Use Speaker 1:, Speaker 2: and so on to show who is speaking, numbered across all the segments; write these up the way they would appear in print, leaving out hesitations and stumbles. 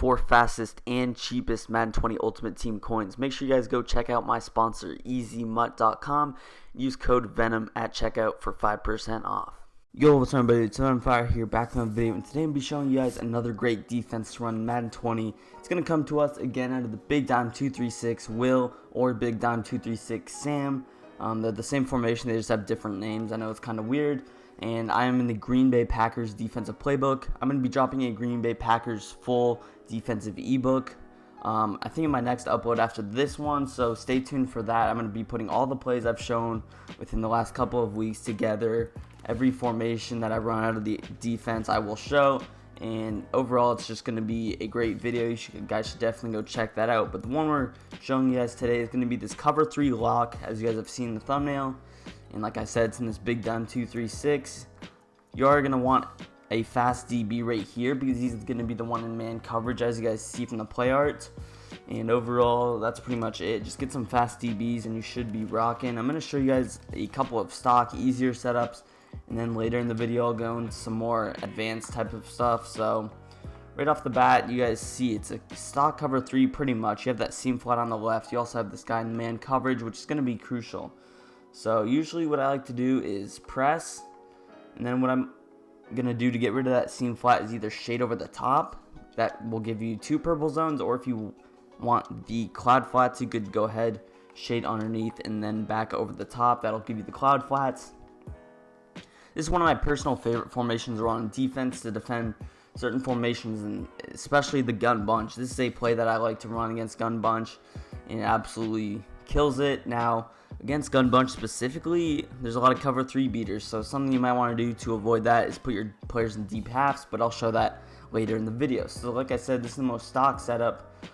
Speaker 1: 4 fastest and cheapest Madden 20 Ultimate Team coins. Make sure you guys go check out my sponsor, EasyMut.com. Use code VENM at checkout for 5% off. Yo, what's up everybody, it's on Fire here, back from the video, and today I'll be showing you guys another great defense to run Madden 20. It's going to come to us again out of the Big Dime 236 Will or Big Dime 236 Sam. They're the same formation, they just have different names. I know it's kind of weird. And I am in the Green Bay Packers defensive playbook. I'm going to be dropping a Green Bay Packers full defensive ebook. I think in my next upload after this one, so stay tuned for that. I'm going to be putting all the plays I've shown within the last couple of weeks together. Every formation that I run out of the defense I will show, and overall it's just going to be a great video. You guys should definitely go check that out. But the one we're showing you guys today is going to be this cover 3 lock, as you guys have seen in the thumbnail. And like I said, it's in this Big Dime 236. You are going to want a fast DB right here because he's going to be the one in man coverage, as you guys see from the play art. And overall, that's pretty much it. Just get some fast DBs and you should be rocking. I'm going to show you guys a couple of stock, easier setups. And then later in the video, I'll go into some more advanced type of stuff. So right off the bat, you guys see it's a stock cover 3 pretty much. You have that seam flat on the left. You also have this guy in man coverage, which is going to be crucial. So usually what I like to do is press, and then what I'm going to do to get rid of that seam flat is either shade over the top. That will give you 2 purple zones, or if you want the cloud flats, you could go ahead, shade underneath, and then back over the top. That'll give you the cloud flats. This is one of my personal favorite formations to run on defense to defend certain formations, and especially the gun bunch. This is a play that I like to run against gun bunch, and it absolutely kills it. Now, against gun bunch specifically, there's a lot of cover 3 beaters, so something you might want to do to avoid that is put your players in deep halves, but I'll show that later in the video. So like I said, this is the most stock setup,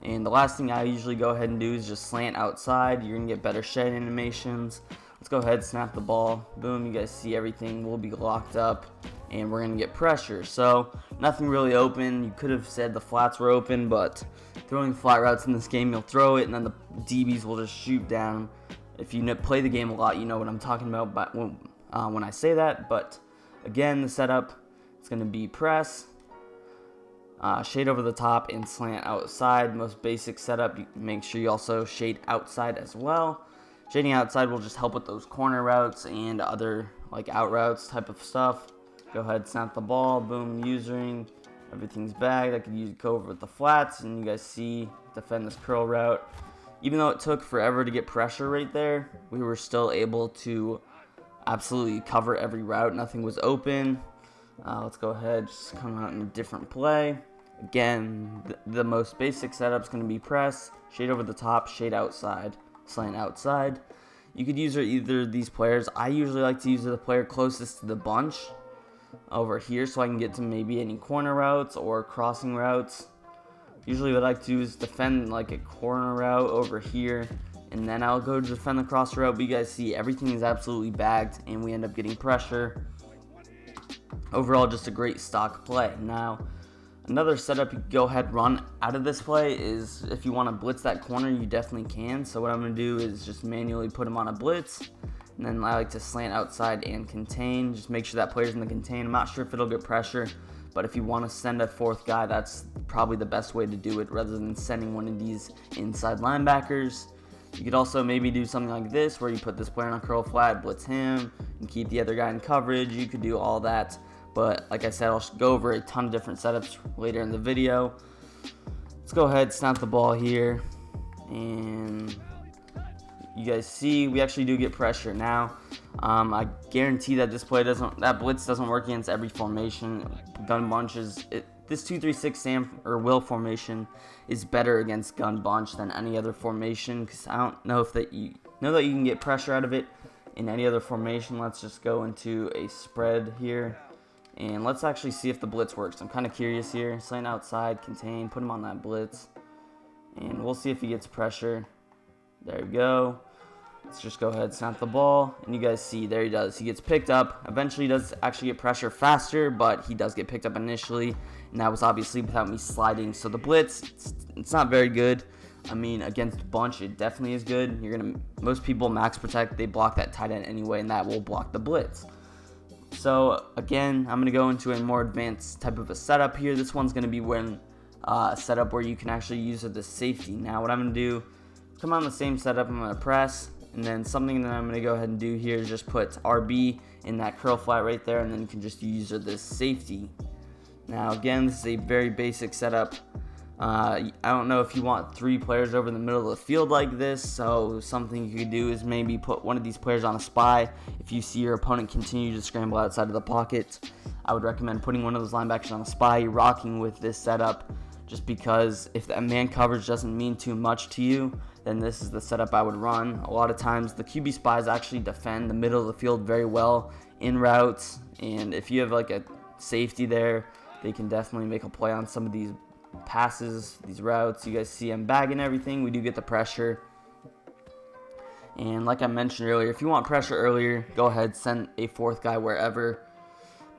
Speaker 1: and the last thing I usually go ahead and do is just slant outside. You're going to get better shed animations. Let's go ahead, snap the ball, boom, you guys see everything will be locked up, and we're going to get pressure. So nothing really open. You could have said the flats were open, but throwing flat routes in this game, you'll throw it, and then the DBs will just shoot down. If you play the game a lot, you know what I'm talking about when I say that. But again, the setup is going to be press, shade over the top, and slant outside. Most basic setup. Make sure you also shade outside as well. Shading outside will just help with those corner routes and other like out routes type of stuff. Go ahead, snap the ball, boom, usering. Everything's bagged. I could go over with the flats, and you guys see defend this curl route. Even though it took forever to get pressure right there, we were still able to absolutely cover every route. Nothing was open. Let's go ahead, just come out in a different play. Again, the most basic setup is going to be press, shade over the top, shade outside, slant outside. You could use either of these players. I usually like to use the player closest to the bunch over here, so I can get to maybe any corner routes or crossing routes. Usually what I like to do is defend like a corner route over here, and then I'll go to defend the cross route. But you guys see everything is absolutely bagged, and we end up getting pressure. Overall, just a great stock play. Now, another setup you can go ahead run out of this play is if you want to blitz that corner, you definitely can. So what I'm going to do is just manually put him on a blitz, and then I like to slant outside and contain. Just make sure that player's in the contain. I'm not sure if it'll get pressure, but if you want to send a 4th guy, that's probably the best way to do it rather than sending one of these inside linebackers. You could also maybe do something like this where you put this player on a curl flat, blitz him, and keep the other guy in coverage. You could do all that, but like I said, I'll go over a ton of different setups later in the video. Let's go ahead, snap the ball here, and you guys see we actually do get pressure. Now, I guarantee that this play that blitz doesn't work against every formation. Gun bunches, this 236 Sam or Will formation is better against gun bunch than any other formation, because I don't know if you can get pressure out of it in any other formation. Let's just go into a spread here, and let's actually see if the blitz works. I'm kind of curious here. Slant outside, contain, put him on that blitz, and we'll see if he gets pressure. There we go. Let's just go ahead, snap the ball, and you guys see, there he does. He gets picked up. Eventually he does actually get pressure faster, but he does get picked up initially, and that was obviously without me sliding. So the blitz, it's not very good. I mean, against bunch, it definitely is good. Most people max protect, they block that tight end anyway, and that will block the blitz. So again, I'm going to go into a more advanced type of a setup here. This one's going to be when setup where you can actually use the safety. Now what I'm going to do, come on the same setup, I'm going to press, and then something that I'm going to go ahead and do here is just put RB in that curl flat right there, and then you can just use this safety. Now again, this is a very basic setup. I don't know if you want 3 players over the middle of the field like this, so something you could do is maybe put one of these players on a spy. If you see your opponent continue to scramble outside of the pocket, I would recommend putting one of those linebackers on a spy, rocking with this setup, just because if that man coverage doesn't mean too much to you, then this is the setup I would run. A lot of times the QB spies actually defend the middle of the field very well in routes, and if you have like a safety there, they can definitely make a play on some of these passes, these routes. You guys see I'm bagging everything. We do get the pressure, and like I mentioned earlier, if you want pressure earlier, go ahead, send a 4th guy wherever.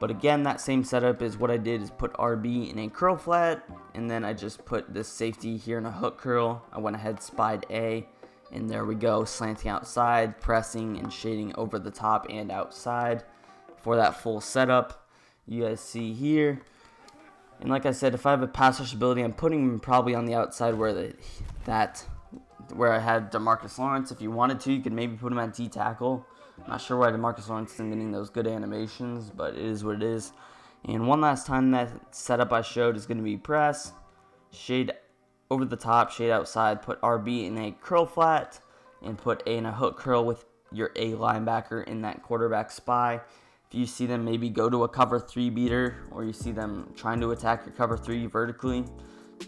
Speaker 1: But again, that same setup is what I did, is put RB in a curl flat, and then I just put this safety here in a hook curl. I went ahead, spied A, and there we go, slanting outside, pressing and shading over the top and outside for that full setup. You guys see here. And like I said, if I have a pass rush ability, I'm putting him probably on the outside where I had DeMarcus Lawrence. If you wanted to, you could maybe put him at D tackle. I'm not sure why DeMarcus Lawrence isn't getting those good animations, but it is what it is. And one last time, that setup I showed is going to be press, shade over the top, shade outside, put RB in a curl flat, and put A in a hook curl with your A linebacker in that quarterback spy. If you see them maybe go to a cover 3 beater, or you see them trying to attack your cover 3 vertically,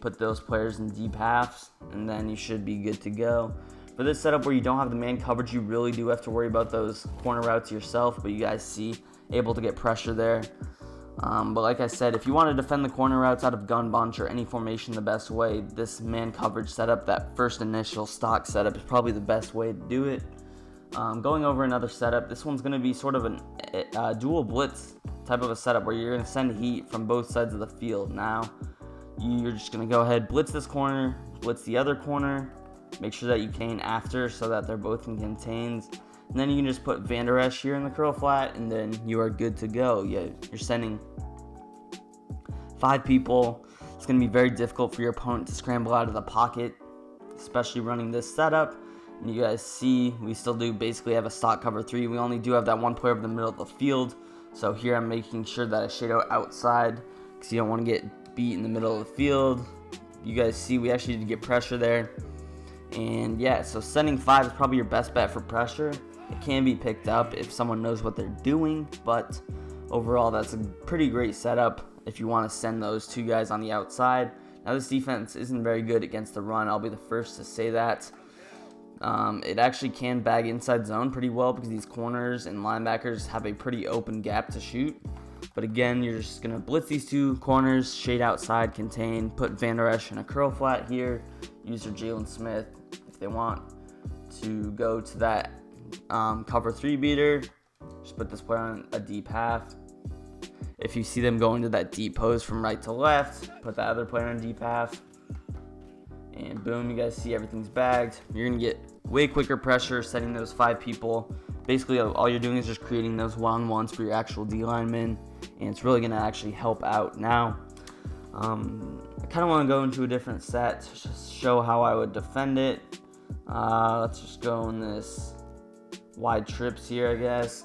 Speaker 1: put those players in deep halves, and then you should be good to go. For this setup where you don't have the man coverage, you really do have to worry about those corner routes yourself, but you guys see, able to get pressure there. But like I said, if you want to defend the corner routes out of gun bunch or any formation the best way, this man coverage setup, that first initial stock setup, is probably the best way to do it. Going over another setup, this one's going to be sort of a dual blitz type of a setup where you're going to send heat from both sides of the field. Now, you're just going to go ahead, blitz this corner, blitz the other corner, make sure that you contain after so that they're both in contains. And then you can just put Van Der Esch here in the curl flat, and then you are good to go. You're sending 5 people. It's going to be very difficult for your opponent to scramble out of the pocket, especially running this setup. And you guys see, we still do basically have a stock cover 3. We only do have that one player over the middle of the field. So here I'm making sure that I shade out outside, because you don't want to get beat in the middle of the field. You guys see, we actually did get pressure there. And yeah, so sending 5 is probably your best bet for pressure. It can be picked up if someone knows what they're doing, but overall that's a pretty great setup if you want to send those 2 guys on the outside. Now this defense isn't very good against the run, I'll be the first to say that. It actually can bag inside zone pretty well because these corners and linebackers have a pretty open gap to shoot. But again, you're just going to blitz these 2 corners, shade outside, contain, put Van Der Esch in a curl flat here, use your Jalen Smith if they want to go to that cover 3 beater. Just put this player on a deep half. If you see them going to that deep post from right to left, put that other player in deep half. And boom, you guys see everything's bagged. You're going to get way quicker pressure setting those 5 people. Basically, all you're doing is just creating those one-on-ones for your actual D linemen, and it's really going to actually help out. Now, I kind of want to go into a different set to just show how I would defend it. Let's just go in this wide trips here, I guess.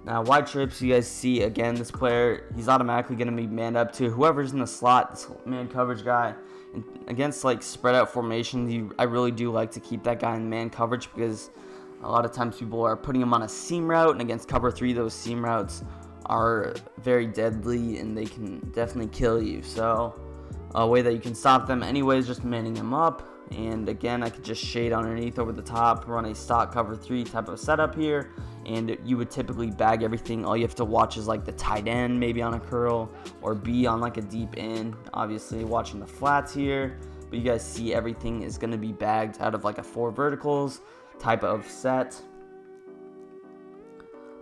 Speaker 1: Now, wide trips, you guys see, again, this player, he's automatically going to be manned up to whoever's in the slot, this man coverage guy. And against, like, spread out formations, I really do like to keep that guy in man coverage because a lot of times people are putting him on a seam route, and against cover 3, those seam routes are very deadly, and they can definitely kill you. So, a way that you can stop them anyway is just manning him up. And again, I could just shade underneath over the top, run a stock cover 3 type of setup here, and you would typically bag everything. All you have to watch is like the tight end maybe on a curl, or B on like a deep end. Obviously watching the flats here, but you guys see everything is going to be bagged out of like a 4 verticals type of set.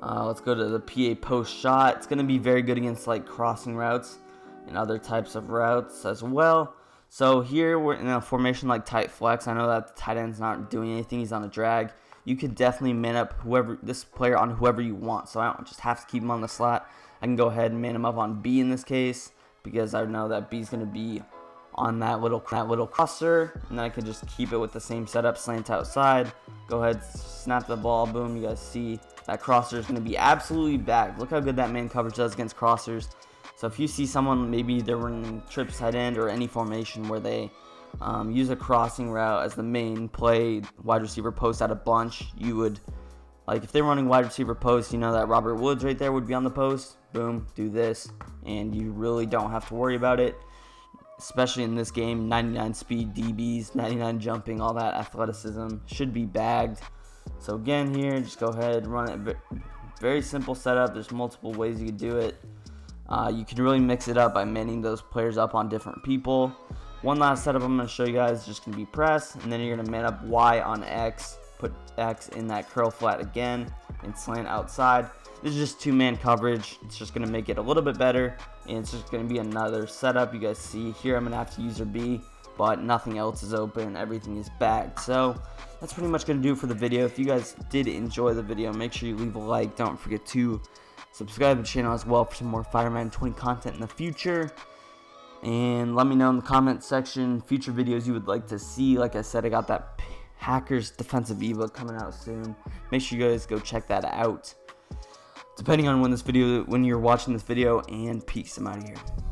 Speaker 1: Let's go to the PA post shot. It's going to be very good against like crossing routes and other types of routes as well. So here we're in a formation like tight flex. I know that the tight end's not doing anything. He's on a drag. You could definitely man up this player on whoever you want. So I don't just have to keep him on the slot. I can go ahead and man him up on B in this case because I know that B is going to be on that little crosser, and then I could just keep it with the same setup, slant outside, go ahead, snap the ball, boom. You guys see that crosser is going to be absolutely bagged. Look how good that man coverage does against crossers. So if you see someone, maybe they're running trips tight end or any formation where they use a crossing route as the main play, wide receiver post out a bunch, you would, like if they're running wide receiver post, you know that Robert Woods right there would be on the post, boom, do this, and you really don't have to worry about it. Especially in this game, 99 speed DBs, 99 jumping, all that athleticism should be bagged. So again here, just go ahead, run it. Very simple setup. There's multiple ways you could do it. You can really mix it up by manning those players up on different people. One last setup I'm going to show you guys is just going to be press, and then you're going to man up Y on X, put X in that curl flat again, and slant outside. This is just 2-man coverage. It's just going to make it a little bit better, and it's just going to be another setup. You guys see here I'm going to have to user B, but nothing else is open. Everything is bagged. So that's pretty much going to do it for the video. If you guys did enjoy the video, make sure you leave a like. Don't forget to subscribe to the channel as well for some more Madden 20 content in the future. And let me know in the comment section future videos you would like to see. Like I said, I got that Hackers defensive ebook coming out soon. Make sure you guys go check that out, depending on when you're watching this video. And peace. I'm out of here.